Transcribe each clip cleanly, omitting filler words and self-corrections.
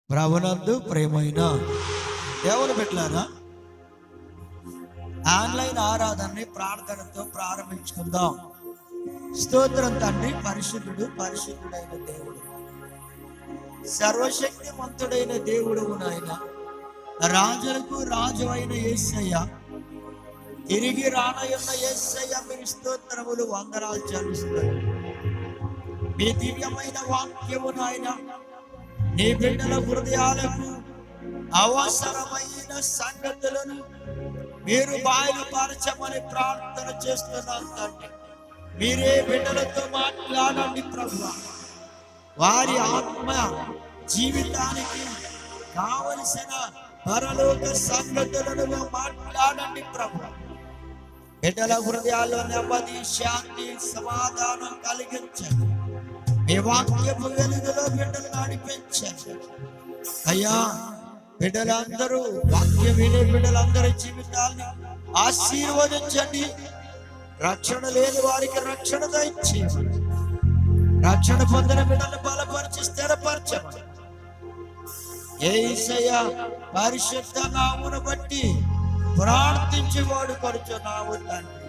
ప్రభునందు ప్రేమైన దేవుని బిడ్డలారా, ఆన్లైన్ ఆరాధనని ప్రార్థనతో ప్రారంభించుకుందాం. స్తోత్రం తండ్రి. పరిశుద్ధుడైన దేవుడు, సర్వశక్తిమంతుడైన దేవుడు నాయన, రాజులకు రాజు అయిన యేసయ్య, తిరిగి రానయున్న యేసయ్య, మీరు స్తోత్రములు వందనాలు చెల్లిస్తారు. మీ దివ్యమైన వాక్యము నాయన నీ బిడ్డల హృదయాలకు అవసరమైన సంగతులను మీరు బయలుపరచమని ప్రార్థన చేస్తున్నాను తండ్రి. మీరే బిడ్డలతో మాట్లాడండి ప్రభువా. వారి ఆత్మ జీవితానికి కావలసిన పరలోక సంగతులను మాట్లాడండి ప్రభువా. బిడ్డల హృదయాల్లో నెమ్మది, శాంతి, సమాధానం కలిగించండి. మీ వాక్యపు వెలుగులో బిడ్డలు నడిపించండి అయ్యా. బిడ్డలందరూ వాక్యం వినే బిడ్డలందరి జీవితాన్ని ఆశీర్వదించండి. రక్షణ లేని వారికి రక్షణ దయచేయండి. రక్షణ పొందిన బిడ్డలను బలపరిచి స్థిరపరచండి. యేసయ్య పరిశుద్ధ నామమును బట్టి ప్రార్థించి వాడుకొనుచున్నాము తండ్రి.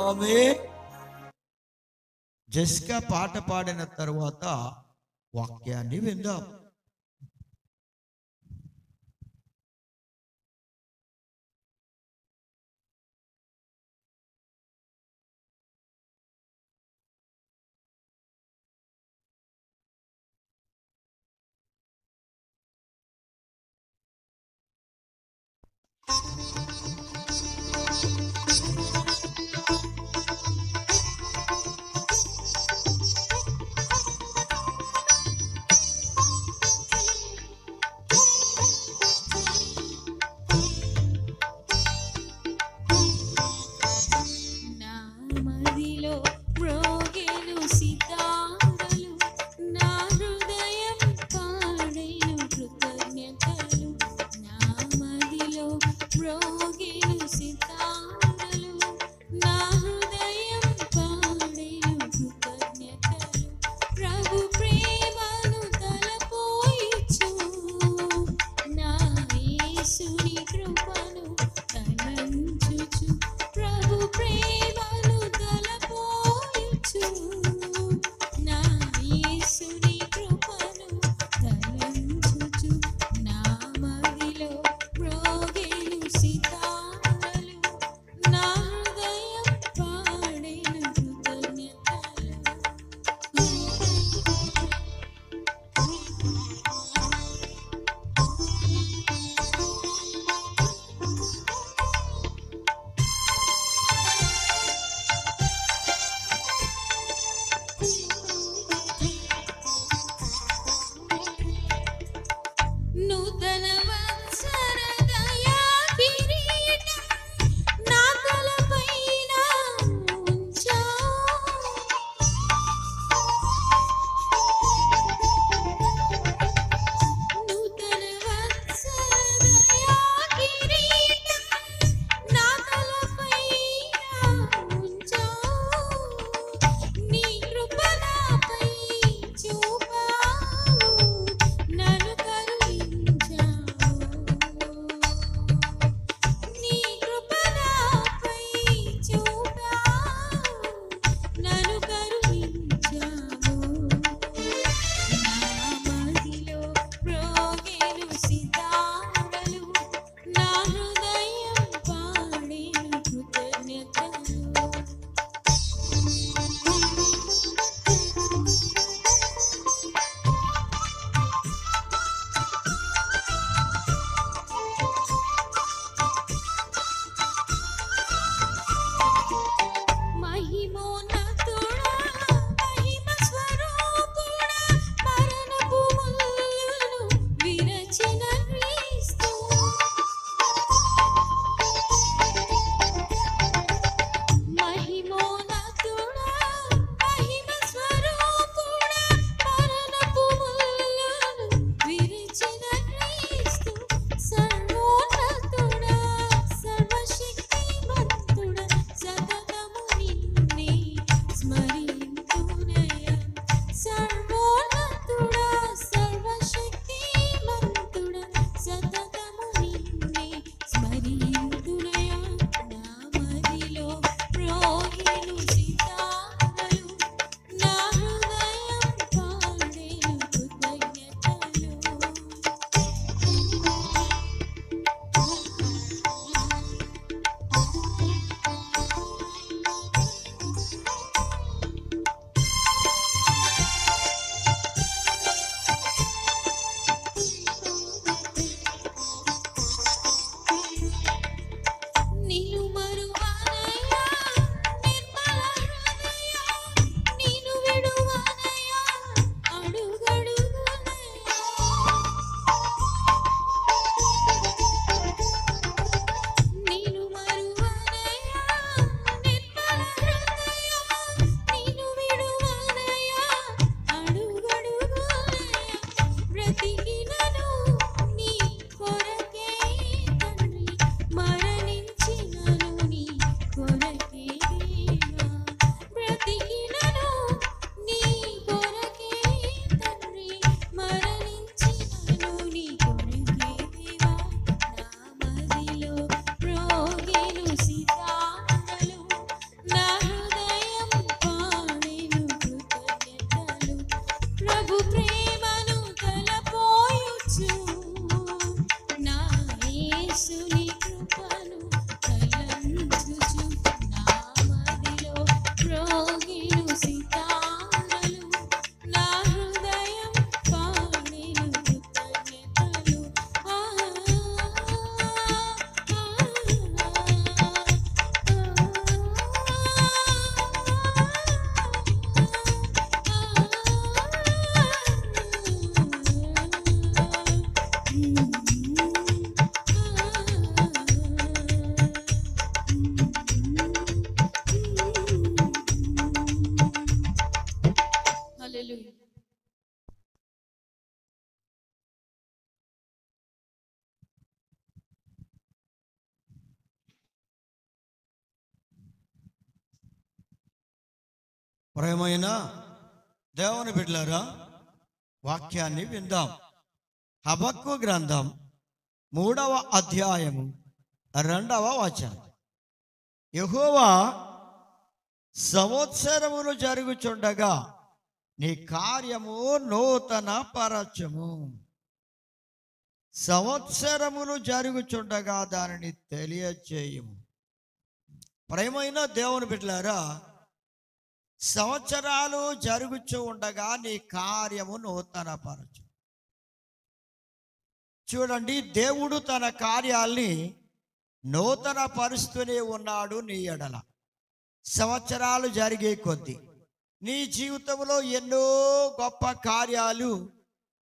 ఆమేన్. జెసికా పాట పాడిన తరువాత వాక్యాన్ని విందాం. ప్రేమను తలపోయుచు నా యేసుని కృపను తలంచుచు నా మదిలో మ్రోగిను సితారలు నా హృదయం పాడెను కృతజ్ఞతలు హల్లెలూయా. ప్రియమైన దేవుని బిడ్డలారా, వాక్యాన్ని విందాం. హబక్కు గ్రంథం 3వ అధ్యాయము 2వ వచనం. యెహోవా సంవత్సరములు జరుగుచుండగా నీ కార్యము నూతన పరచము. సంవత్సరములు జరుగుచుండగా దానిని తెలియచేయము. ప్రియమైన దేవుని బిడ్డలారా, సంవత్సరాలు జరుగుచూ ఉండగా నీ కార్యము నూతన పరచు. చూడండి, దేవుడు తన కార్యాల్ని నూతన పరుస్తూనే ఉన్నాడు నీ ఎడల. సంవత్సరాలు జరిగే కొద్దీ నీ జీవితంలో ఎన్నో గొప్ప కార్యాలు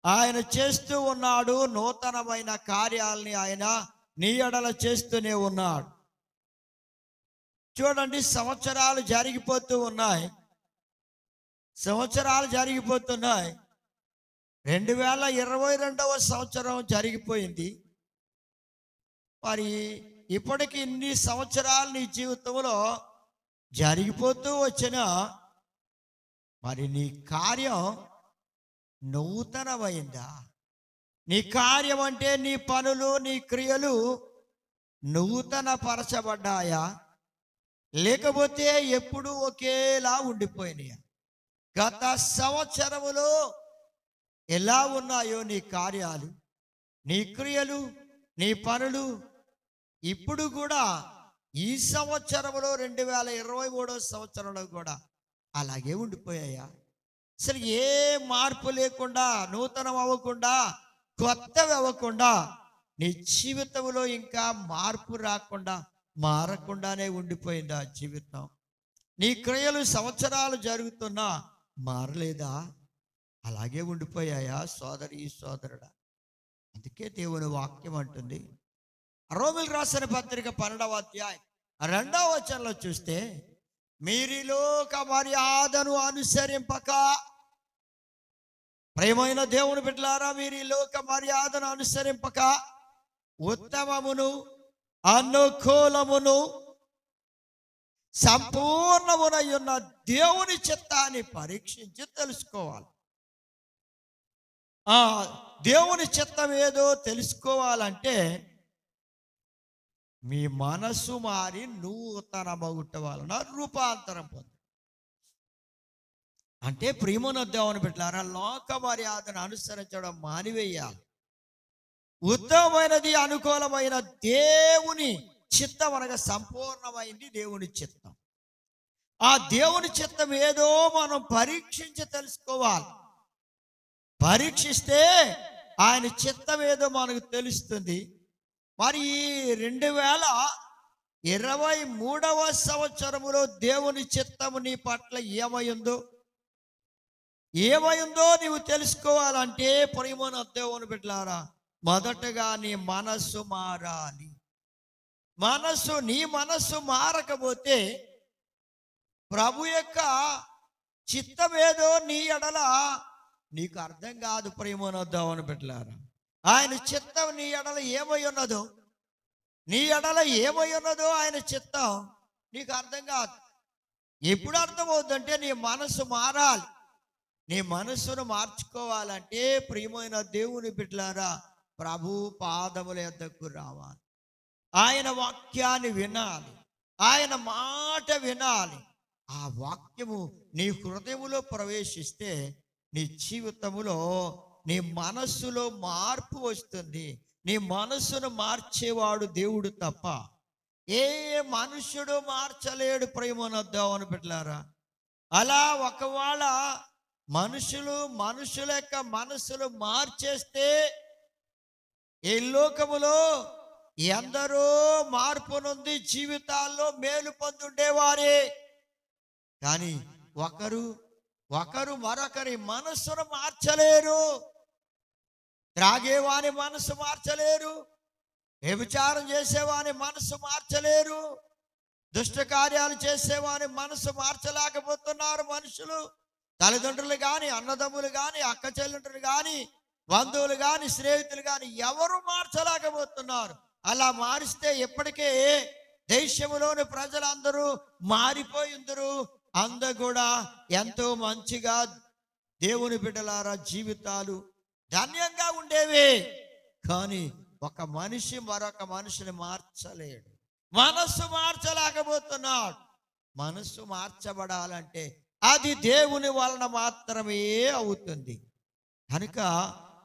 ఆయన చేస్తూ ఉన్నాడు. నూతనమైన కార్యాలని ఆయన నీ ఎడల చేస్తూనే ఉన్నాడు. చూడండి, సంవత్సరాలు జరిగిపోతూ ఉన్నాయి. 2022వ సంవత్సరం జరిగిపోయింది. మరి ఇప్పటికి ఇన్ని సంవత్సరాలు నీ జీవితంలో జరిగిపోతూ వచ్చినా మరి నీ కార్యం నూతనమైందా? నీ కార్యం అంటే నీ పనులు, నీ క్రియలు నూతన పరచబడ్డాయా, లేకపోతే ఎప్పుడు ఒకేలా ఉండిపోయినాయా? గత సంవత్సరములో ఎలా ఉన్నాయో నీ కార్యాలు, నీ క్రియలు, నీ పనులు ఇప్పుడు కూడా ఈ సంవత్సరంలో 2023వ సంవత్సరంలో కూడా అలాగే ఉండిపోయాయా? అసలు ఏ మార్పు లేకుండా, నూతనం అవ్వకుండా, కొత్తవి అవ్వకుండా నీ జీవితంలో ఇంకా మార్పు రాకుండా, మారకుండానే ఉండిపోయిందా జీవితం? నీ క్రియలు సంవత్సరాలు జరుగుతున్నా మారలేదా? అలాగే ఉండిపోయాయా సోదరి సోదరుడా? అందుకే దేవుని వాక్యం అంటుంది, రోమీయులకు రాసిన పత్రిక 12వ అధ్యాయం 2వ వచనంలో చూస్తే, మీరీ లోక మర్యాదను అనుసరింపక, ప్రియమైన దేవుని బిడ్డలారా, మీరీ లోక మర్యాదను అనుసరింపక ఉత్తమమును అనుకూలమును సంపూర్ణమునై ఉన్న దేవుని చిత్తాన్ని పరీక్షించి తెలుసుకోవాలి. ఆ దేవుని చిత్తం ఏదో తెలుసుకోవాలంటే మీ మనసు మారి నూతన మగుట వలన రూపాంతరం పొందు. అంటే ప్రియమైన దేవుని బిడ్డలారా, లోక మర్యాదను అనుసరించడం మానివేయాలి. ఉత్తమమైనది, అనుకూలమైన దేవుని చిత్తం అనగా సంపూర్ణమైంది దేవుని చిత్తం. ఆ దేవుని చిత్తం ఏదో మనం పరీక్షించి తెలుసుకోవాలి. పరీక్షిస్తే ఆయన చిత్తం ఏదో మనకు తెలుస్తుంది. మరి 2023వ సంవత్సరములో దేవుని చిత్తము నీ పట్ల ఏమైందో నీవు తెలుసుకోవాలంటే ప్రియమైన దేవుని బిడ్డలారా, మొదటగా నీ మనస్సు మారాలి. నీ మనస్సు మారకపోతే ప్రభు యొక్క చిత్తం ఏదో నీ ఎడల నీకు అర్థం కాదు. ప్రియమైన దేవుని బిడ్డలారా, ఆయన చిత్తం నీ ఎడల ఏమై ఉన్నదో ఆయన చిత్తం నీకు అర్థం కాదు. ఎప్పుడు అర్థమవుతుందంటే నీ మనసు మారాలి. నీ మనస్సును మార్చుకోవాలంటే ప్రియమైన దేవుని బిడ్డలారా, ప్రభు పాదముల యొద్దకు రావాలి. ఆయన వాక్యాన్ని వినాలి, ఆయన మాట వినాలి. ఆ వాక్యము నీ హృదయములో ప్రవేశిస్తే నీ జీవితంలో నీ మనస్సులో మార్పు వస్తుంది. నీ మనస్సును మార్చేవాడు దేవుడు తప్ప ఏ మనుష్యుడు మార్చలేడు. ప్రేమనొద్దామని పెట్టారా? అలా ఒకవేళ మనుషుల యొక్క మనస్సులు మార్చేస్తే ఈ లోకములో ఎందరో మార్పు నుండి జీవితాల్లో మేలు పొందుండేవారే. కానీ ఒకరు మరొకరి మనస్సును మార్చలేరు. త్రాగేవాని మనసు మార్చలేరు, వ్యభిచారం చేసేవాని మనసు మార్చలేరు, దుష్ట కార్యాలు చేసేవాని మనసు మార్చలేకపోతున్నారు మనుషులు. తల్లిదండ్రులు కానీ, అన్నదమ్ములు కానీ, అక్క చెల్లెండ్రులు కానీ, బంధువులు కానీ, స్నేహితులు కానీ ఎవరు మార్చలేకపోతున్నారు. అలా మారిస్తే ఇప్పటికే దేశంలోని ప్రజలందరూ మారిపోయిందరు. అందరూ కూడా ఎంతో మంచిగా దేవుని బిడ్డలారా జీవితాలు ధన్యంగా ఉండేవి. కానీ ఒక మనిషి మరొక మనిషిని మార్చలేడు, మనస్సు మార్చలేకపోతున్నాడు. మనస్సు మార్చబడాలంటే అది దేవుని వలన మాత్రమే అవుతుంది. కనుక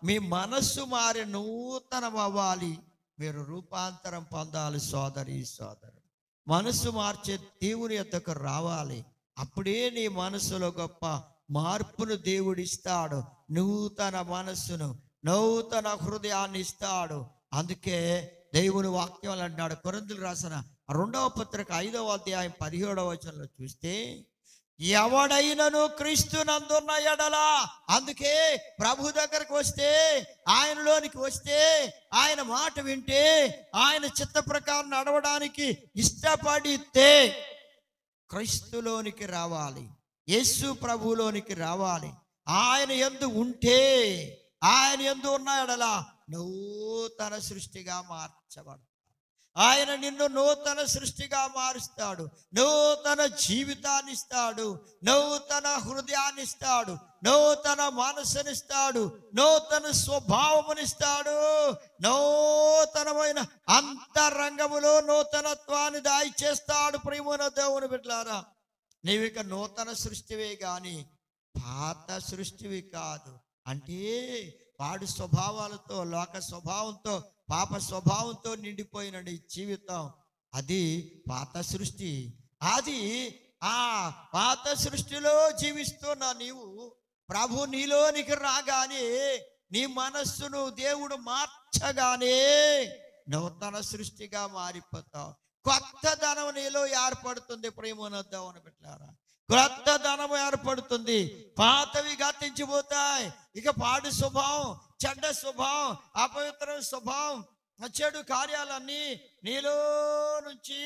మీ మనస్సు మారి నూతనం అవ్వాలి, మీరు రూపాంతరం పొందాలి. సోదరి సోదరుడు, మనస్సు మార్చే దేవుని యొద్దకు రావాలి. అప్పుడే నీ మనస్సులో గొప్ప మార్పును దేవుడిస్తాడు. నూతన మనస్సును, నూతన హృదయాన్ని ఇస్తాడు. అందుకే దేవుని వాక్యం అంటాడు, కొరింథీయులకు రాసిన 2వ పత్రిక 5వ అధ్యాయం 17వ వచనంలో చూస్తే, ఎవడైనను క్రీస్తునందున్న ఎడలా, అందుకే ప్రభు దగ్గరకు వస్తే, ఆయనలోనికి వస్తే, ఆయన మాట వింటే, ఆయన చిత్త ప్రకారం నడవడానికి ఇష్టపడితే క్రీస్తులోనికి రావాలి, యేసు ప్రభులోనికి రావాలి. ఆయన యందు ఉంటే, ఆయన యందు ఉన్న ఎడలా నూతన సృష్టిగా మార్చబడు. ఆయన నిన్ను నూతన సృష్టిగా మారుస్తాడు, నూతన జీవితాన్ని ఇస్తాడు, నూతన హృదయాన్ని ఇస్తాడు, నూతన మనసునిస్తాడు, నూతన స్వభావమునిస్తాడు, నూతనమైన అంతరంగములో నూతనత్వాన్ని దాయిచేస్తాడు. ప్రియమైన దేవుని బిడ్డలారా, నీవిక నూతన సృష్టివే గాని పాత సృష్టివి కాదు. అంటే వాడి స్వభావాలతో, లోక స్వభావంతో, పాప స్వభావంతో నిండిపోయిన నీ జీవితం అది పాత సృష్టి. అది ఆ పాత సృష్టిలో జీవిస్తున్న నీవు ప్రభు నీలోనికి రాగానే, నీ మనస్సును దేవుడు మార్చగానే నూతన సృష్టిగా మారిపోతావు. కొత్త ధనం నీలో ఏర్పడుతుంది. ప్రేమనొద్దామని పెట్టారా? క్రొత్త ధనము ఏర్పడుతుంది. పాతవి గతించిపోతాయి. ఇక పాడు స్వభావం, చెడ్డ స్వభావం, అపవిత్ర స్వభావం, చెడు కార్యాలన్నీ నీలో నుంచి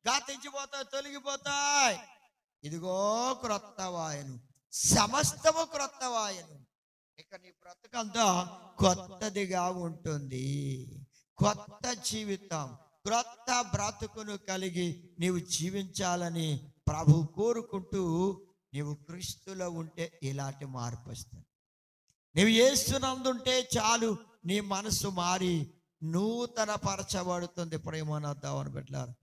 గతించిపోతాయి, తొలగిపోతాయి. ఇదిగో క్రొత్త వాయను, సమస్తము క్రొత్త వాయను. ఇక నీ బ్రతుకంతా కొత్తదిగా ఉంటుంది. కొత్త జీవితం, క్రొత్త బ్రతుకును కలిగి నీవు జీవించాలని ప్రభు కోరుకుంటూ, నీవు క్రీస్తులో ఉంటే ఇలాంటి మార్పు వస్తుంది. నీవు యేసునందుంటే చాలు, నీ మనసు మారి నూతన పరచబడుతుంది. ప్రేమనొద్దామని పెట్టారు.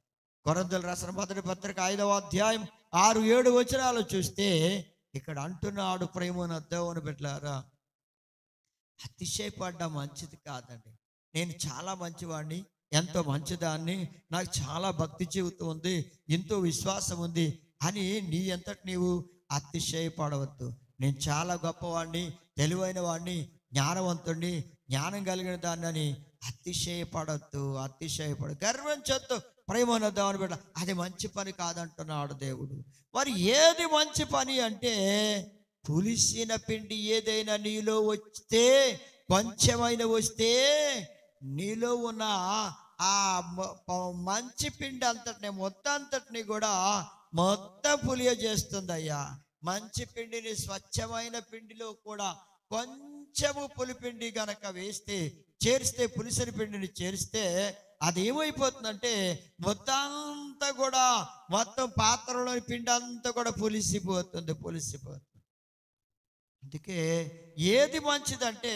కొరింథీయులకు రాసిన 1వ పత్రిక 5వ అధ్యాయం 6-7 వచనాలు చూస్తే ఇక్కడ అంటున్నాడు, ప్రేమనొద్దామని పెట్టారా, అతిశయపడ్డం మంచిది కాదండి. నేను చాలా మంచివాడిని, ఎంతో మంచిదాన్ని, నాకు చాలా భక్తి జీవితం ఉంది, ఎంతో విశ్వాసం ఉంది అని నీ అంతటి నీవు అతిశయపడవద్దు. నేను చాలా గొప్పవాడిని, తెలివైన వాడిని, జ్ఞానవంతుడిని, జ్ఞానం కలిగిన దాన్ని అని అతిశయపడద్దు. గర్వించొద్దు. ప్రేమనొద్దామని బిడ్డ, అది మంచి పని కాదంటున్నాడు దేవుడు. మరి ఏది మంచి పని అంటే, పులిసిన పిండి ఏదైనా నీలో వస్తే, కొంచెమైన వస్తే, నీలో ఉన్న ఆ మంచి పిండి అంతటిని, మొత్తం అంతటిని కూడా మొత్తం పులియ చేస్తుందయ్యా. మంచి పిండిని, స్వచ్ఛమైన పిండిలో కూడా కొంచెము పులిపిండి గనక చేరిస్తే, పులిసిన పిండిని చేరిస్తే అది ఏమైపోతుందంటే మొత్తం అంతా కూడా, మొత్తం పాత్రలోని పిండి అంతా కూడా పులిసిపోతుంది. అందుకే ఏది మంచిదంటే,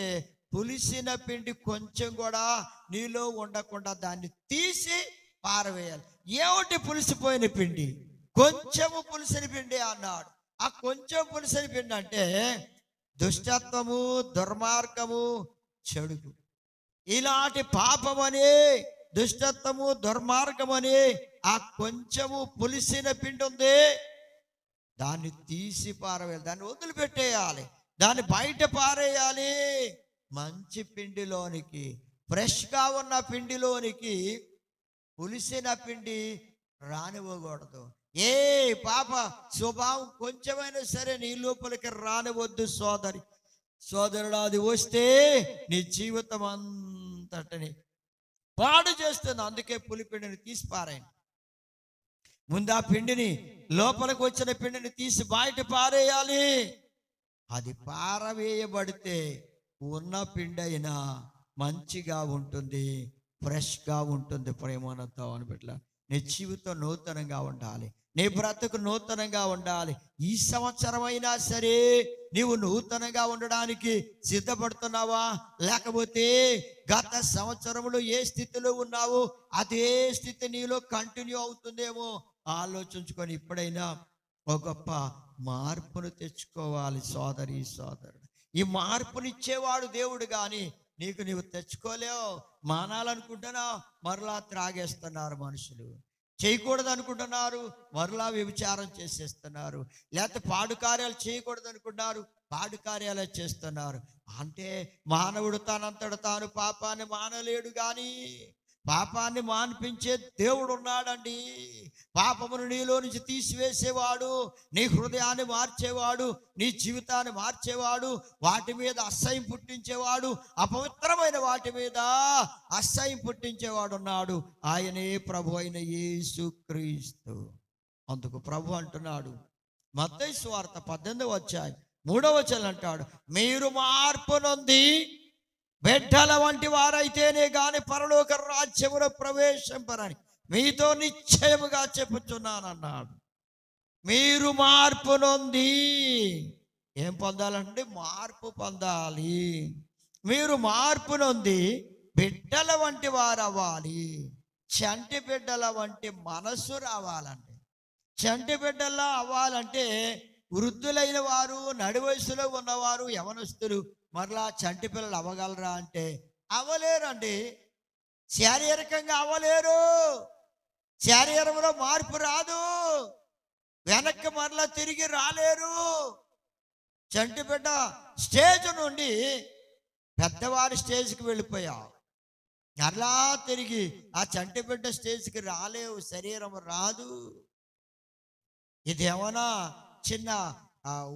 పులిసిన పిండి కొంచెం కూడా నీలో ఉండకుండా దాన్ని తీసి పారవేయాలి. ఏమిటి పులిసిపోయిన పిండి? కొంచెము పులిసిన పిండి అన్నాడు. ఆ కొంచెం పులిసిన పిండి అంటే దుష్టత్వము, దుర్మార్గము, చెడుగు. ఇలాంటి పాపమనే, దుష్టత్వము, దుర్మార్గమనే ఆ కొంచెము పులిసిన పిండి ఉంది, దాన్ని తీసి పారవేయాలి, దాన్ని వదిలిపెట్టేయాలి, దాన్ని బయట పారేయాలి. మంచి పిండిలోనికి, ఫ్రెష్గా ఉన్న పిండిలోనికి పులిసిన పిండి రానివ్వకూడదు. ఏ పాప స్వభావం కొంచెమైనా సరే నీ లోపలికి రానివద్దు సోదరుడు. అది వస్తే నీ జీవితం అంతటిని పాడు చేస్తుంది. అందుకే పులిపిండిని తీసి పారాయండి. ముందు ఆ పిండిని, లోపలికి వచ్చిన పిండిని తీసి బయట పారేయాలి. అది పారవేయబడితే ఉన్న పిండి అయినా మంచిగా ఉంటుంది, ఫ్రెష్గా ఉంటుంది. ప్రేమతో అని బిడ్డ, నీ జీవితం నూతనంగా ఉండాలి, నీ బ్రతుకు నూతనంగా ఉండాలి. ఈ సంవత్సరం అయినా సరే నీవు నూతనంగా ఉండడానికి సిద్ధపడుతున్నావా? లేకపోతే గత సంవత్సరంలో ఏ స్థితిలో ఉన్నావో అదే స్థితి నీలో కంటిన్యూ అవుతుందేమో ఆలోచించుకొని ఇప్పుడైనా ఒక గొప్ప మార్పును తెచ్చుకోవాలి. సోదరి, సోదరుడు, ఈ మార్పునిచ్చేవాడు దేవుడు, కానీ నీవు తెచ్చుకోలేవు. మానాలనుకుంటున్నావు, మరలా త్రాగేస్తున్నారు మనుషులు. చేయకూడదు అనుకుంటున్నారు, మరలా వ్యభిచారం చేసేస్తున్నారు. లేకపోతే పాడు కార్యాలు చేయకూడదు అనుకుంటున్నారు, పాడు కార్యాలే చేస్తున్నారు. అంటే మానవుడు తనంతట తాను పాపాన్ని మానలేడు, కానీ పాపాన్ని మాన్పించే దేవుడు ఉన్నాడండి. పాపమును నీలో నుంచి తీసివేసేవాడు, నీ హృదయాన్ని మార్చేవాడు, నీ జీవితాన్ని మార్చేవాడు, వాటి మీద అసహ్యం పుట్టించేవాడు, అపవిత్రమైన వాటి మీద అసహ్యం పుట్టించేవాడు ఉన్నాడు. ఆయనే ప్రభు అయిన యేసుక్రీస్తు. అందుకు ప్రభు అంటున్నాడు, మత్తయి సువార్త 18వ అధ్యాయం 3వ వచనం అంటాడు, మీరు మార్పు నొంది బిడ్డల వంటి వారైతేనే గాని పరలోక రాజ్యములో ప్రవేశింపరని మీతో నిశ్చయముగా చెప్పుచున్నానన్నాడు. మీరు మార్పు నొంది ఏం పొందాలంటే మార్పు పొందాలి. మీరు మార్పు నొంది బిడ్డల వంటి వారు అవ్వాలి. చంటి బిడ్డల వంటి మనసు రావాలండి. చంటి బిడ్డల్లా అవ్వాలంటే వృద్ధులైన వారు, నడి వయసులో ఉన్నవారు, యవనస్తులు మరలా చంటి పిల్లలు అవ్వగలరా అంటే అవ్వలేరండి. శారీరకంగా అవ్వలేరు, శరీరంలో మార్పు రాదు, వెనక్కి మరలా తిరిగి రాలేరు. చంటి బిడ్డ స్టేజ్ నుండి పెద్దవారి స్టేజ్కి వెళ్ళిపోయావు, మరలా తిరిగి ఆ చంటి బిడ్డ స్టేజ్కి రాలేవు, శరీరం రాదు. ఇదేమన్నా చిన్న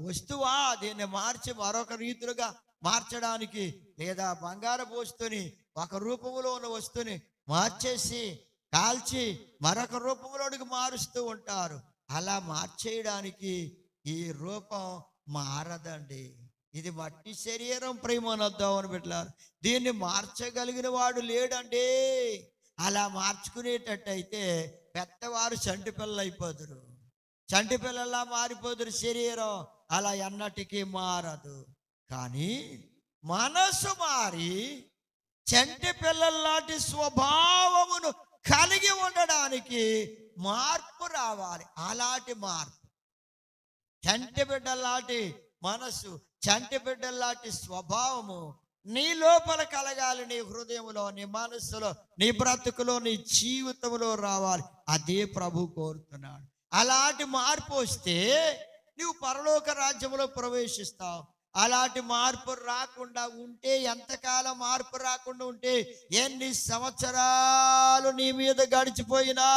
వస్తువా? దీన్ని మార్చి మరొక రీతిగా మార్చడానికి, లేదా బంగారపు వస్తువుని ఒక రూపంలో ఉన్న వస్తువుని మార్చేసి కాల్చి మరొక రూపంలోనికి మారుస్తూ ఉంటారు. అలా మార్చేయడానికి ఈ రూపం మారదండి. ఇది మట్టి శరీరం, ప్రేమనొద్దామని పెట్టారు. దీన్ని మార్చగలిగిన వాడు లేడండి. అలా మార్చుకునేటట్టయితే పెద్దవారు చంటి పిల్లలు అయిపోదురు, చంటి పిల్లల్లా మారిపోదురు శరీరం. అలా ఎన్నటికీ మారదు. కానీ మనసు మారి చంటి పిల్లల్లాంటి స్వభావమును కలిగి ఉండడానికి మార్పు రావాలి. అలాంటి మార్పు, చంటి బిడ్డల్లాంటి మనసు, చంటి బిడ్డల్లాంటి స్వభావము నీ లోపల కలగాలి. నీ హృదయంలో, నీ మనస్సులో, నీ బ్రతుకులో, నీ జీవితంలో రావాలి. అదే ప్రభు కోరుతున్నాడు. అలాంటి మార్పు వస్తే నువ్వు పరలోక రాజ్యంలో ప్రవేశిస్తావు. అలాంటి మార్పు రాకుండా ఉంటే, ఎంతకాలం మార్పు రాకుండా ఉంటే, ఎన్ని సంవత్సరాలు నీ మీద గడిచిపోయినా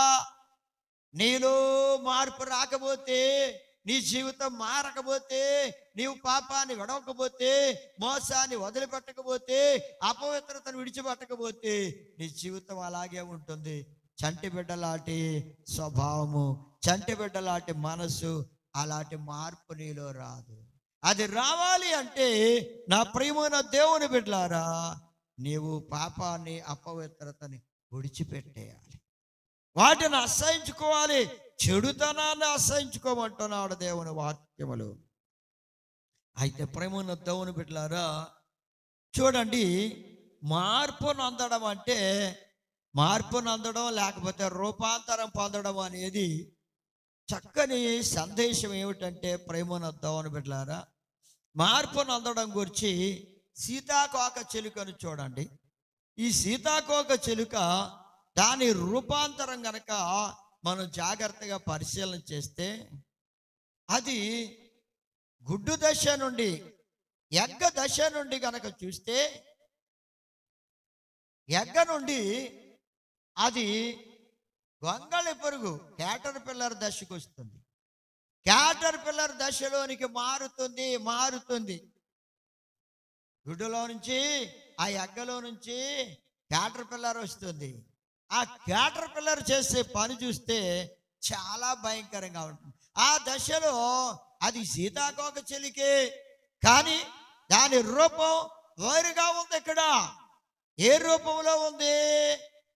నీలో మార్పు రాకపోతే, నీ జీవితం మారకపోతే, నీవు పాపాన్ని విడవకపోతే, మోసాన్ని వదిలిపెట్టకపోతే, అపవిత్రతను విడిచిపెట్టకపోతే నీ జీవితం అలాగే ఉంటుంది. చంటి బిడ్డలాంటి స్వభావము, చంటి బిడ్డలాంటి మనసు, అలాంటి మార్పు నీలో రాదు. అది రావాలి అంటే నా ప్రియమైన దేవుని బిడ్డలారా, నీవు పాపాన్ని, అపవిత్రతని విడిచిపెట్టేయాలి, వాటిని అసహించుకోవాలి, చెడుతనాన్ని అసహించుకోమంటున్నాడు దేవుని వాక్యములు. అయితే ప్రియమైన దేవుని బిడ్డలారా, చూడండి, మార్పు నందడం అంటే, మార్పు నందడం లేకపోతే రూపాంతరం పొందడం అనేది చక్కని సందేశం ఏమిటంటే, ప్రేమను దేవుని బిడ్డలారా, మార్పును అందడం గురించి సీతాకోక చిలుకను చూడండి. ఈ సీతాకోక చిలుక దాని రూపాంతరం గనక మనం జాగ్రత్తగా పరిశీలన చేస్తే అది గుడ్డు దశ నుండి ఎగ్గ దశ నుండి గనక చూస్తే ఎగ్గ నుండి అది గొంగళి పురుగు క్యాటర్ పిల్లర్ దశకు వస్తుంది. క్యాటర్ పిల్లర్ దశలోనికి మారుతుంది. గుడ్డులో నుంచి ఆ ఎగ్గలో నుంచి క్యాటర్ పిల్లర్ వస్తుంది. ఆ క్యాటర్ పిల్లర్ చేసే పని చూస్తే చాలా భయంకరంగా ఉంటుంది. ఆ దశలో అది సీతాకోక చిలుకే, కానీ దాని రూపం వేరుగా ఉంది. ఇక్కడ ఏ రూపంలో ఉంది?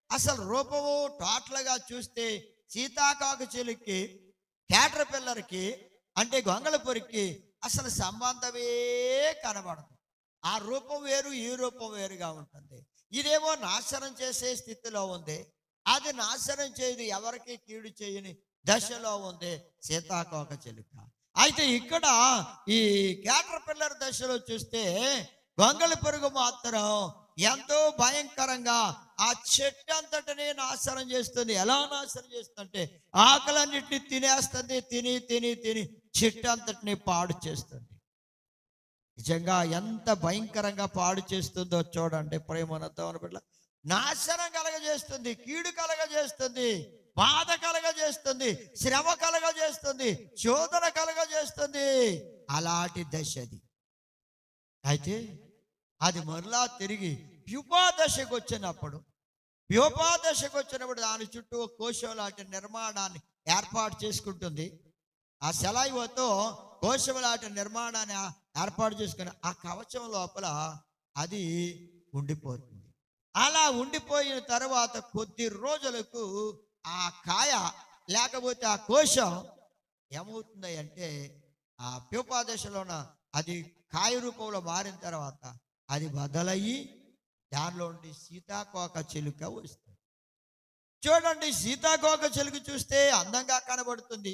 అసలు రూపము టోటల్గా చూస్తే సీతాకోక చిలుక్కి క్యాటర్ పిల్లర్కి అంటే గొంగళపురికి అసలు సంబంధమే కనబడదు. ఆ రూపం వేరు, ఈ రూపం వేరుగా ఉంటుంది. ఇదేమో నాశనం చేసే స్థితిలో ఉంది, అది నాశనం చేయదు, ఎవరికి కీడు చేయని దశలో ఉంది సీతాకోక చిలుక. అయితే ఇక్కడ ఈ క్యాటర్ పిల్లర్ దశలో చూస్తే గొంగళి పురుగు మాత్రం ఎంతో భయంకరంగా ఆ చెట్టు అంతటినీ నాశనం చేస్తుంది. ఎలా నాశనం చేస్తుందంటే ఆకులన్నిటిని తినేస్తుంది. తిని చెట్టు అంతటినీ పాడు చేస్తుంది. నిజంగా ఎంత భయంకరంగా పాడు చేస్తుందో చూడండి. ప్రేమనద్దవన బిడ్డ, నాశనం కలగజేస్తుంది, కీడు కలగజేస్తుంది, బాధ కలగజేస్తుంది, శ్రమ కలగజేస్తుంది, శోధన కలగజేస్తుంది. అలాంటి దశ అది. అయితే అది మరలా తిరిగి ప్యూపాదశకు వచ్చినప్పుడు దాని చుట్టూ కోశం లాంటి నిర్మాణాన్ని ఏర్పాటు చేసుకుంటుంది. ఆ సెలైవతో కోశం లాంటి నిర్మాణాన్ని ఏర్పాటు చేసుకుని ఆ కవచం లోపల అది ఉండిపోతుంది. అలా ఉండిపోయిన తర్వాత కొద్ది రోజులకు ఆ కాయ లేకపోతే ఆ కోశం ఏమవుతుంది అంటే ఆ ప్యూపాదశలోన అది కాయ రూపంలో మారిన తర్వాత అది బదలయ్యి దానిలో ఉండి సీతాకోక చిలుక వస్తుంది. చూడండి, సీతాకోక చిలుక చూస్తే అందంగా కనబడుతుంది,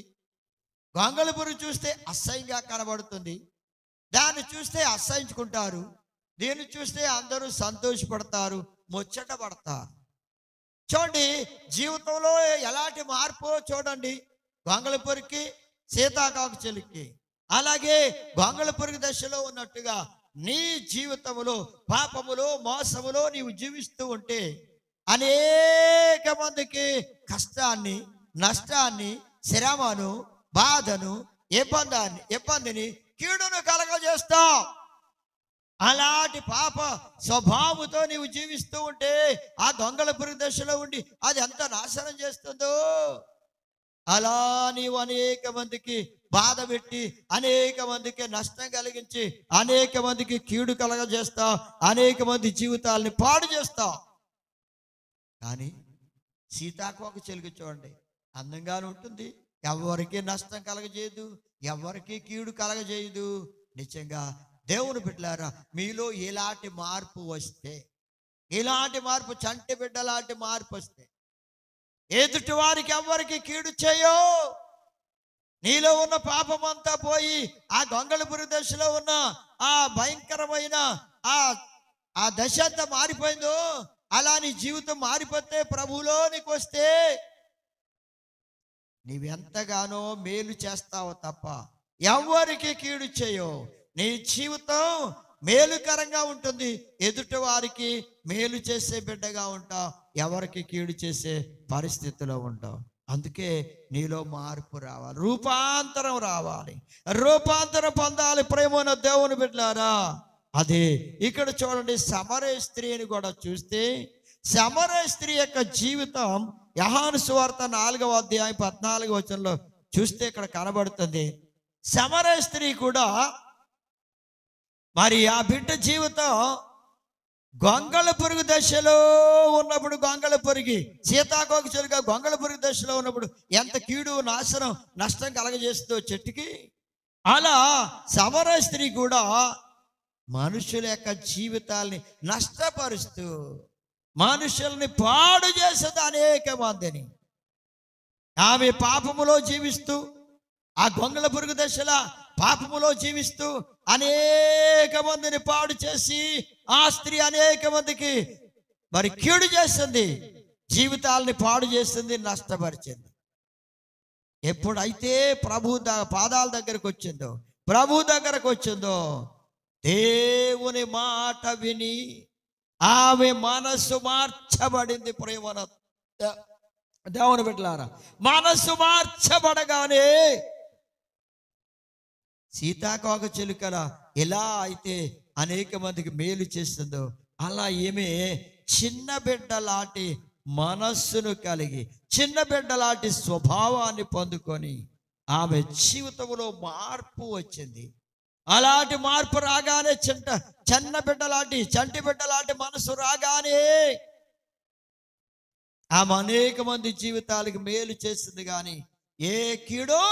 గొంగళి పురుగు చూస్తే అసహ్యంగా కనబడుతుంది. దాన్ని చూస్తే అసహించుకుంటారు, దీన్ని చూస్తే అందరూ సంతోషపడతారు, ముచ్చట పడతారు. చూడండి, జీవితంలో ఎలాంటి మార్పు చూడండి, గొంగళి పురుగుకి సీతాకోక చిలుకకి. అలాగే గొంగళి పురుగు దశలో ఉన్నట్టుగా నీ జీవితంలో పాపములో మోసములో నీవు జీవిస్తూ ఉంటే అనేక మందికి కష్టాన్ని, నష్టాన్ని, శ్రమను, బాధను, ఇబ్బందిని, కీడును కలగజేస్తావు. అలాంటి పాప స్వభావంతో నీవు జీవిస్తూ ఉంటే ఆ గొంగళి పురుగు దశలో ఉండి అది ఎంత నాశనం చేస్తుందో. అలా నీవు అనేక మందికి బాధ పెట్టి, అనేక మందికి నష్టం కలిగించి, అనేక మందికి కీడు కలగజేస్తావు, అనేక మంది జీవితాలని పాడు చేస్తావు. కానీ సీతాకోక చిలుక చూడండి, అందంగానే ఉంటుంది, ఎవరికి నష్టం కలగజేయదు, ఎవరికి కీడు కలగజేయదు. నిజంగా దేవుని బిడ్డలారా, మీలో ఇలాంటి మార్పు వస్తే, ఇలాంటి మార్పు, చంటి బిడ్డ లాంటి మార్పు వస్తే ఎదుటి వారికి ఎవరికి కీడు చేయో. నీలో ఉన్న పాపమంతా పోయి ఆ గొంగళి పురుగు దశలో ఉన్న ఆ భయంకరమైన ఆ దశ అంతా మారిపోయిందో, అలా నీ జీవితం మారిపోతే, ప్రభువులో నీకు వస్తే నీవెంతగానో మేలు చేస్తావో తప్ప ఎవరికి కీడు చేయో. నీ జీవితం మేలుకరంగా ఉంటుంది, ఎదుటి వారికి మేలు చేసే బిడ్డగా ఉంటావు, ఎవరికి కీడు చేసే పరిస్థితిలో ఉంటావు. అందుకే నీలో మార్పు రావాలి, రూపాంతరం రావాలి, రూపాంతరం పొందాలి. ప్రేమన దేవుని బిడ్డలారా, అదే ఇక్కడ చూడండి, సమరయ స్త్రీని కూడా చూస్తే సమరయ స్త్రీ యొక్క జీవితం యోహాను సువార్త 4వ అధ్యాయం 14వ వచనంలో చూస్తే ఇక్కడ కనబడుతుంది. సమరయ స్త్రీ కూడా మరి ఆ బిడ్డ జీవితం గొంగళి పురుగు దశలో ఉన్నప్పుడు, గొంగళి పురుగు సీతాకోక చిలుక గొంగళి పురుగు దశలో ఉన్నప్పుడు ఎంత కీడు, నాశనం, నష్టం కలగజేస్తుందో చెట్టుకి, అలా సమరయ స్త్రీ కూడా మనుషుల యొక్క జీవితాల్ని నష్టపరుస్తూ, మనుషుల్ని పాడు చేసేది అనేక మందిని. ఆమె పాపములో జీవిస్తూ ఆ గొంగళి పురుగు దశలా పాపములో జీవిస్తూ అనేక మందిని పాడు చేసి ఆ స్త్రీ అనేక మందికి మరి కీడు చేస్తుంది, జీవితాలని పాడు చేస్తుంది, నష్టపరిచింది. ఎప్పుడైతే పాదాల దగ్గరకు వచ్చిందో దేవుని మాట విని ఆమె మనస్సు మార్చబడింది. ప్రేమన దేవుని బిడ్డలారా, మనస్సు మార్చబడగానే సీతాకోక చిలుకల ఎలా అయితే అనేక మందికి మేలు చేస్తుందో అలా ఏమే చిన్న బిడ్డ లాంటి మనస్సును కలిగి చిన్న బిడ్డ లాంటి స్వభావాన్ని పొందుకొని ఆమె జీవితంలో మార్పు వచ్చింది. అలాంటి మార్పు రాగానే చిన్న బిడ్డ లాంటి చంటి బిడ్డ లాంటి మనసు రాగానే ఆమె అనేక మంది జీవితాలకు మేలు చేస్తుంది, కానీ ఏ కీడో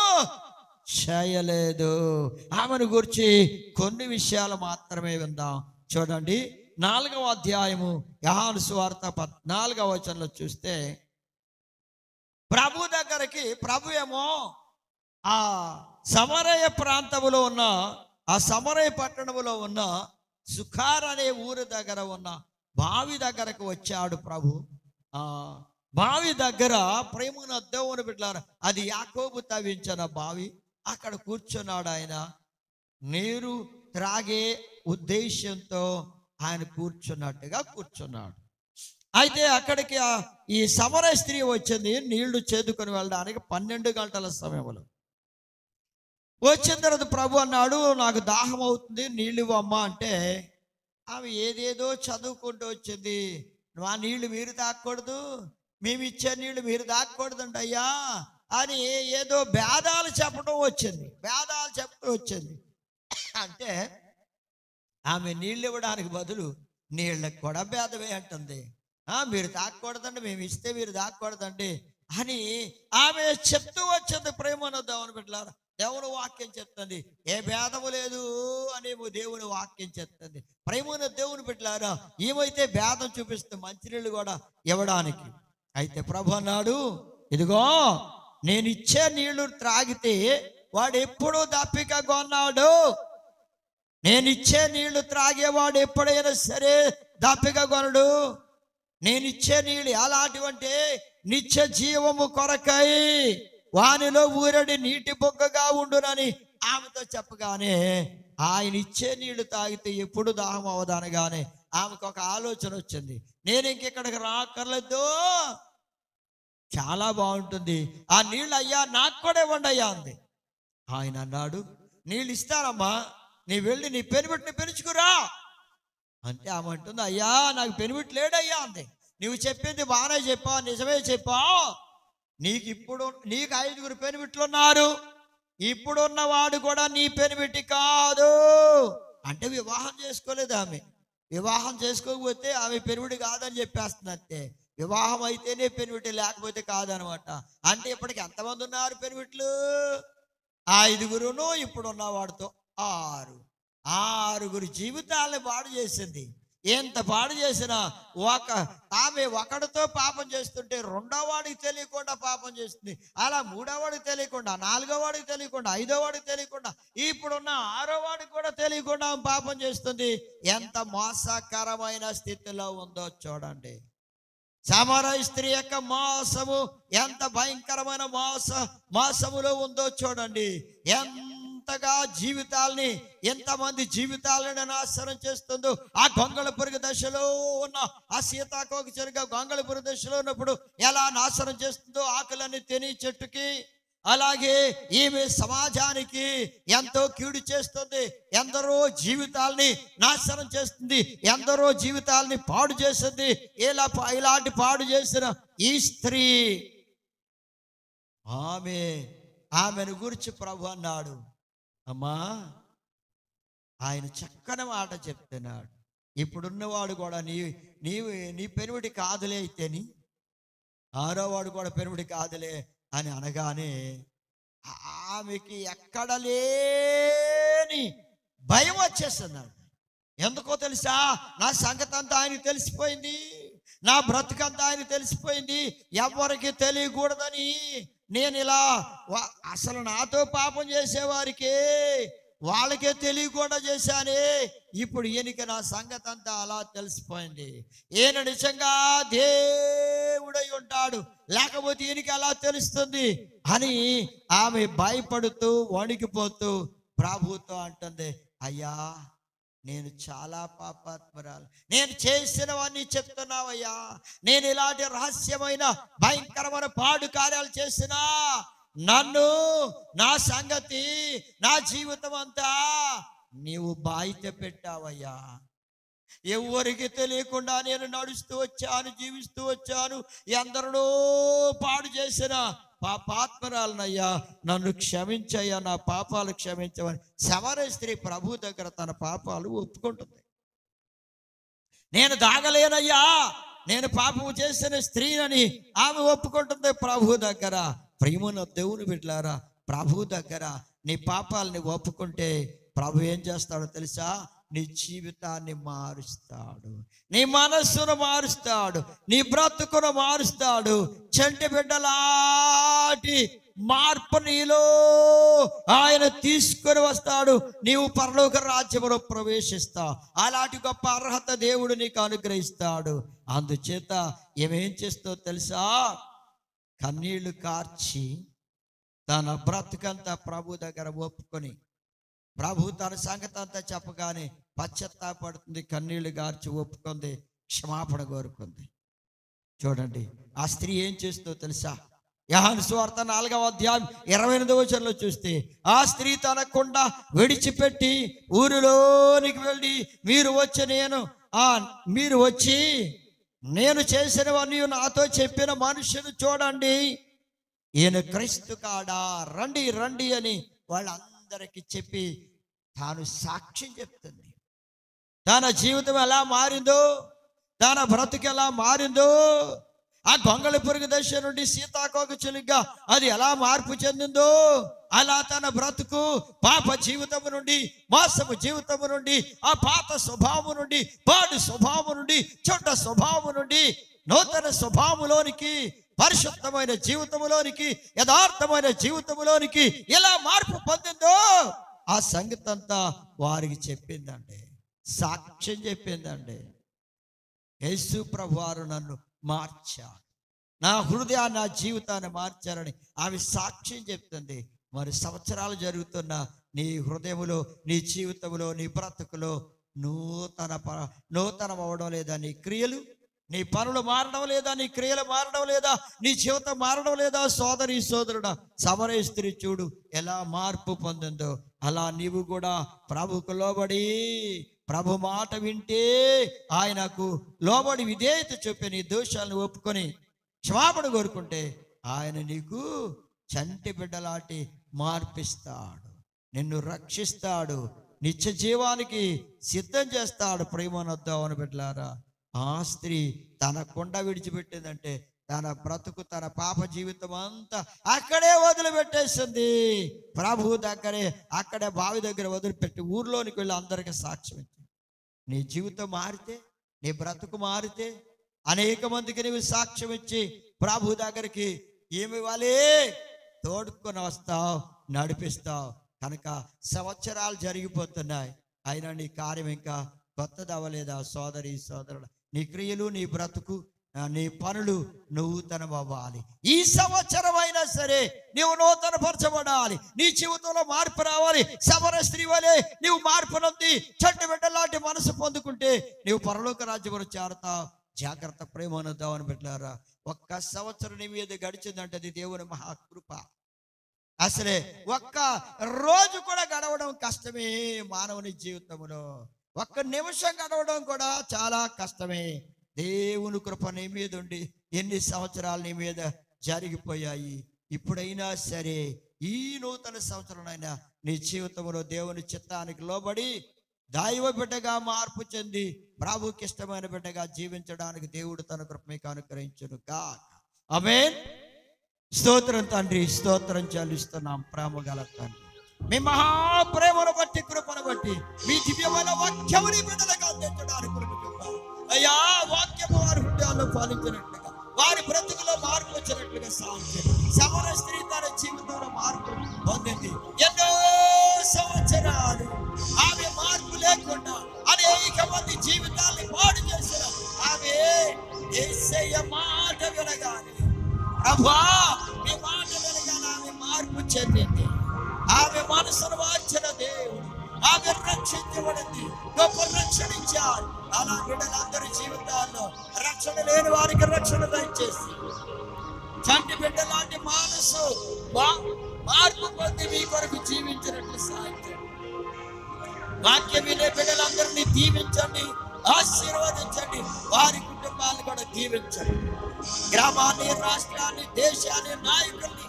చేయలేదు. ఆమెను గురించి కొన్ని విషయాలు మాత్రమే విందాం. చూడండి, 4వ అధ్యాయము యోహాను సువార్త 14వ వచనంలో చూస్తే, ప్రభు దగ్గరికి ప్రభు ఏమో ఆ సమరయ ప్రాంతంలో ఉన్న ఆ సమరయ పట్టణంలో ఉన్న సుఖార్ అనే ఊరి దగ్గర ఉన్న బావి దగ్గరకు వచ్చాడు ప్రభు. ఆ బావి దగ్గర ప్రేమను దేవుని బిడ్డలారా, అది యాకోబు తవ్వించిన బావి. అక్కడ కూర్చున్నాడు ఆయన. నీరు త్రాగే ఉద్దేశంతో ఆయన కూర్చున్నాడు. అయితే అక్కడికి ఈ సమరయ స్త్రీ వచ్చింది నీళ్లు చేదుకొని వెళ్ళడానికి 12 గంటల సమయంలో. వచ్చిన తర్వాత ప్రభు అన్నాడు, నాకు దాహం అవుతుంది, నీళ్ళు ఇవ్వమ్మా అంటే ఆమె ఏదేదో చదువుకుంటూ వచ్చింది. ఆ నీళ్లు మీరు తాగకూడదు, మేము ఇచ్చే నీళ్లు మీరు తాగకూడదండి అయ్యా అని ఏదో భేదాలు చెప్తూ వచ్చింది. అంటే ఆమె నీళ్ళు ఇవ్వడానికి బదులు నీళ్ళకి కూడా భేదమే అంటుంది. మీరు తాగకూడదండి, మేము ఇస్తే మీరు తాగకూడదండి అని ఆమె చెప్తూ వచ్చింది. ప్రేమను దేవుని బిడ్డలారా, దేవుని వాక్యం చెప్తుంది, ఏ భేదము లేదు అని దేవుని వాక్యం చెప్తుంది. ప్రేమను దేవుని బిడ్డలారా, ఏమైతే భేదం చూపిస్తుంది మంచినీళ్ళు కూడా ఇవ్వడానికి. అయితే ప్రభు అన్నాడు, ఇదిగో నేను ఇచ్చే నీళ్లు త్రాగితే వాడు ఎప్పుడూ దప్పికగా ఉన్నాడు. నేను ఇచ్చే నీళ్లు త్రాగేవాడు ఎప్పుడైనా సరే దప్పిక కొనడు. నేను ఇచ్చే నీళ్ళు ఎలాంటివంటే నిత్య జీవము కొరకై వానిలో ఊరడి నీటి బొగ్గగా ఉండునని ఆమెతో చెప్పగానే ఆయన ఇచ్చే నీళ్లు తాగితే ఎప్పుడు దాహం అవదనగానే ఆమెకు ఒక ఆలోచన వచ్చింది, నేను ఇంకెక్కడికి రాకర్లేదు, చాలా బాగుంటుంది, ఆ నీళ్ళు అయ్యా నాకు కూడా ఇవ్వండి అయ్యా అంది. ఆయన అన్నాడు, నీళ్ళు ఇస్తానమ్మా, నీ వెళ్ళి నీ పెనిమిటిని పెంచుకురా అంటే ఆమె అంటుంది, అయ్యా నాకు పెనిమిటి లేడయ్యా అంది. నువ్వు చెప్పింది బాగానే చెప్పావు, నిజమే చెప్పావు, నీకు 5 పెనిమిట్లు ఉన్నారు, ఇప్పుడున్నవాడు కూడా నీ పెనిమిటి కాదు అంటే వివాహం చేసుకోలేదు ఆమె. వివాహం చేసుకోకపోతే ఆమె పెనిమిటి కాదని చెప్పేస్తుంది అంతే. వివాహం అయితేనే పెనిమిటి, లేకపోతే కాదనమాట. అంటే ఇప్పటికి ఎంతమంది ఉన్నారు పెనిమిట్లు? 5 ఇప్పుడున్న వాడితో 6 జీవితాలని పాడు చేసింది. ఎంత పాడు చేసినా ఆమె ఒకడితో పాపం చేస్తుంటే 2వ వాడికి తెలియకుండా పాపం చేస్తుంది, అలా 3వ వాడికి తెలియకుండా, 4వ వాడికి తెలియకుండా, 5వ వాడికి తెలియకుండా, ఇప్పుడున్న 6వ వాడికి కూడా తెలియకుండా పాపం చేస్తుంది. ఎంత మోసకరమైన స్థితిలో ఉందో చూడండి. సమరయ స్త్రీ యొక్క మోసము ఎంత భయంకరమైన మోసములో ఉందో చూడండి. ఎంతగా జీవితాల్ని, ఎంతమంది జీవితాలను నాశనం చేస్తుందో. ఆ గొంగళపురుగు దశలో ఉన్న ఆ సీతాకోక చిలుక గొంగళపురుగు దశలో ఉన్నప్పుడు ఎలా నాశనం చేస్తుందో ఆకులన్నీ తిని చెట్టుకి, అలాగే ఈమె సమాజానికి ఎంతో కీడు చేస్తుంది. ఎందరో జీవితాల్ని నాశనం చేస్తుంది, ఎందరో జీవితాల్ని పాడు చేస్తుంది. ఇలాంటి పాడు చేసిన ఈ స్త్రీ ఆమెను గురించి ప్రభు అన్నాడు, అమ్మా ఆయన చక్కని మాట చెప్తున్నాడు, ఇప్పుడున్నవాడు కూడా నీ పెనిమిటి కాదులే, అయితేని 6వ వాడు కూడా పెనిమిటి కాదులే అని అనగానే ఆమెకి ఎక్కడ లేని భయం వచ్చేస్తున్నాడు. ఎందుకో తెలుసా? నా సంగతి అంతా ఆయనకు తెలిసిపోయింది, నా బ్రతుకంతా ఆయనకు తెలిసిపోయింది, ఎవరికి తెలియకూడదని నేను ఇలా అసలు నాతో పాపం చేసేవారికే వాళ్ళకే తెలియకుండా చేశానే, ఇప్పుడు ఈయనకి నా సంగతి అంతా అలా తెలిసిపోయింది, ఈయన నిజంగా దేవుడై ఉంటాడు, లేకపోతే ఈయనకి అలా తెలుస్తుంది అని ఆమె భయపడుతూ వణికిపోతూ ప్రభుతో అంటుంది, అయ్యా నేను చాలా పాపాత్మరాలు, నేను చేసినవన్నీ చెప్తున్నావయ్యా, నేను ఇలాంటి రహస్యమైన భయంకరమైన పాడు కార్యాలు చేసినా నన్ను, నా సంగతి, నా జీవితం అంతా నీవు బాధ్యత పెట్టావయ్యా, ఎవరికి తెలియకుండా నేను నడుస్తూ వచ్చాను, జీవిస్తూ వచ్చాను, ఎందరినో పాడు చేసిన పాపాత్మరాలనయ్యా, నన్ను క్షమించయ్యా, నా పాపాలు క్షమించమని సమర స్త్రీ ప్రభు దగ్గర తన పాపాలు ఒప్పుకుంటుంది. నేను దాగలేనయ్యా, నేను పాపము చేసిన స్త్రీనని ఆమె ఒప్పుకుంటుంది ప్రభు దగ్గర. ప్రియమైన దేవుని బిడ్డలారా, ప్రభు దగ్గర నీ పాపాలని ఒప్పుకుంటే ప్రభు ఏం చేస్తాడో తెలుసా? నీ జీవితాన్ని మారుస్తాడు, నీ మనస్సును మారుస్తాడు, నీ బ్రతుకును మారుస్తాడు. చంటి బిడ్డలాంటి మార్పు నీలో ఆయన తీసుకొని వస్తాడు. నీవు పరలోక రాజ్యములో ప్రవేశిస్తావు. అలాంటి గొప్ప అర్హత దేవుడు నీకు అనుగ్రహిస్తాడు. అందుచేత ఏమేం చేస్తావు తెలుసా? కన్నీళ్లు కార్చి తన బ్రతుకంతా ప్రభు దగ్గర ఒప్పుకొని, ప్రభు తన సంగతి అంతా చెప్పగానే పశ్చాత్తాపడుతుంది, కన్నీళ్లు గార్చి ఒప్పుకుంది, క్షమాపణ కోరుకుంది. చూడండి ఆ స్త్రీ ఏం చేస్తుందో తెలుసా? యోహాను సువార్త 4వ అధ్యాయం 28వ వచనంలో చూస్తే, ఆ స్త్రీ తన కుండ విడిచిపెట్టి ఊరిలోనికి వెళ్ళి, మీరు వచ్చి నేను చేసినవన్నీ నాతో చెప్పిన మనుషులు చూడండి, ఈయన క్రీస్తు కాడా, రండి రండి అని వాళ్ళందరికీ చెప్పి తాను సాక్ష్యం చెప్తుంది. తన జీవితం ఎలా మారిందో, తన బ్రతుకు ఎలా మారిందో, ఆ గొంగళి పురుగు దశ నుండి సీతాకోక చిలుగ్గా అది ఎలా మార్పు చెందిందో, అలా తన బ్రతుకు పాప జీవితము నుండి, మోసము జీవితము నుండి, ఆ పాత స్వభావం నుండి, పాడు స్వభావం నుండి, చెడ్డ స్వభావం నుండి నూతన స్వభావంలోనికి, పరిశుద్ధమైన జీవితంలోనికి, యథార్థమైన జీవితంలోనికి ఎలా మార్పు పొందిందో ఆ సంగతి అంతా వారికి చెప్పిందండి, సాక్ష్యం చెప్పిందండి. యేసు ప్రభువారు నన్ను మార్చారు, నా హృదయాన్ని, నా జీవితాన్ని మార్చారని ఆమె సాక్ష్యం చెప్తుంది. మరి సంవత్సరాలు జరుగుతున్న నీ హృదయములో, నీ జీవితంలో, నీ బ్రతుకులో నూతనం అవ్వడం లేదా? నీ క్రియలు, నీ పనులు మారడం లేదా? నీ క్రియలు మారడం లేదా? నీ జీవితం మారడం లేదా? సోదరి సోదరుడా, సమరయ స్త్రీ చూడు ఎలా మార్పు పొందిందో, అలా నీవు కూడా ప్రభుకు లోబడి, ప్రభు మాట వింటే, ఆయనకు లోబడి విధేయత చెప్పి నీ దోషాలను ఒప్పుకొని క్షమాపణ కోరుకుంటే ఆయన నీకు చంటి బిడ్డలాంటి మార్పిస్తాడు, నిన్ను రక్షిస్తాడు, నిత్య జీవానికి సిద్ధం చేస్తాడు. ప్రేమనొద్దామని బిడ్డలారా, ఆ స్త్రీ తన కుండ విడిచిపెట్టిందంటే తన బ్రతుకు, తన పాప జీవితం అంతా అక్కడే వదిలిపెట్టేసింది. ప్రభు దగ్గరే, అక్కడే బావి దగ్గర వదిలిపెట్టి ఊర్లోనికి వెళ్ళి అందరికీ సాక్ష్యం ఇచ్చింది. నీ జీవితం మారితే, నీ బ్రతుకు మారితే, అనేక మందికి నీవు సాక్ష్యం ఇచ్చి ప్రభు దగ్గరికి ఏమి ఇవ్వాలి? తోడుకొని వస్తావు, నడిపిస్తావు. కనుక సంవత్సరాలు జరిగిపోతున్నాయి, అయినా నీ కార్యం ఇంకా కొత్తది అవ్వలేదా? సోదరి సోదరుడు, నీ క్రియలు, నీ బ్రతుకు, నీ పనులు నూతనం అవ్వాలి. ఈ సంవత్సరం అయినా సరే నీవు నూతన పరచబడాలి, నీ జీవితంలో మార్పు రావాలి. సమర స్త్రీ వలె నీవు మార్పు నొంది చెట్టు బిడ్డలాంటి మనసు పొందుకుంటే నీవు పరలోక రాజ్యమును చేరతావు. జాగ్రత్త, ప్రేమనుద్దామని పెట్టారా. ఒక్క సంవత్సరం నీ మీద గడిచిందంటే అది దేవుని మహాకృప. అసలే ఒక్క రోజు కూడా గడవడం కష్టమే మానవుని జీవితంలో. ఒక్క నిమిషం గడవడం కూడా చాలా కష్టమే. దేవుని కృప నీ మీద ఉండి ఎన్ని సంవత్సరాలు నీ మీద జరిగిపోయాయి. ఇప్పుడైనా సరే ఈ నూతన సంవత్సరంలో నీ జీవితంలో దేవుని చిత్తానికి లోబడి దైవ బిడ్డగా మార్పు చెంది ప్రభుకి ఇష్టమైన బిడ్డగా జీవించడానికి దేవుడు తన కృప మీకు అనుగ్రహించును గాక. ఆమేన్. స్తోత్రం తండ్రి, స్తోత్రం చెల్లిస్తున్నాం. ప్రేమ గల తండ్రి, మీ మహాప్రేమను బట్టి, కృపను బట్టి, మీ దివ్యమైన వాక్యముని బిడ్డలకు అందించడానికి కృప చూపారు అయ్యా. వాక్యము వారి హృదయాల్లో ఫలించినట్లుగా, వారి బ్రతుకులో మార్పు వచ్చినట్లుగా సాధ్యం. సమర స్త్రీ యేసయ్య మాట వినగానే ప్రభువా మీ మాట వినగానే ఆమె మార్పు చెందింది. ఆమె మనసును మార్చిన దేవుడు ఆమె రక్షించబడింది, గొప్ప రక్షణ ఇచ్చారు. అలా బిడ్డలందరి జీవితాల్లో రక్షణ లేని వారికి రక్షణ దయచేసి చంటి బిడ్డ లాంటి మనసు మార్పు పొంది మీ కొరకు జీవించినట్లు సాధ్యం. వాక్యం వినే బిడ్డలందరినీ దీవించండి, ఆశీర్వదించండి, వారి కుటుంబాలను కూడా దీవించండి. గ్రామాన్ని, రాష్ట్రాన్ని, దేశాన్ని, నాయకుల్ని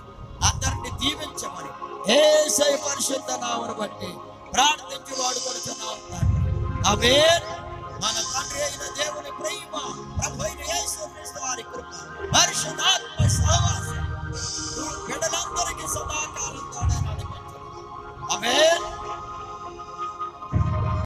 అందరినీ దీవించమని యేసయ్య పరిశుద్ధ నామమును బట్టి ప్రార్థించి వాడుకొనుచున్నాం తండ్రి. ఆమేన్. మన తండ్రి అయిన దేవుని ప్రేమ, ప్రభు అయిన యేసు క్రీస్తు వారి కృప, పరిశుద్ధాత్మ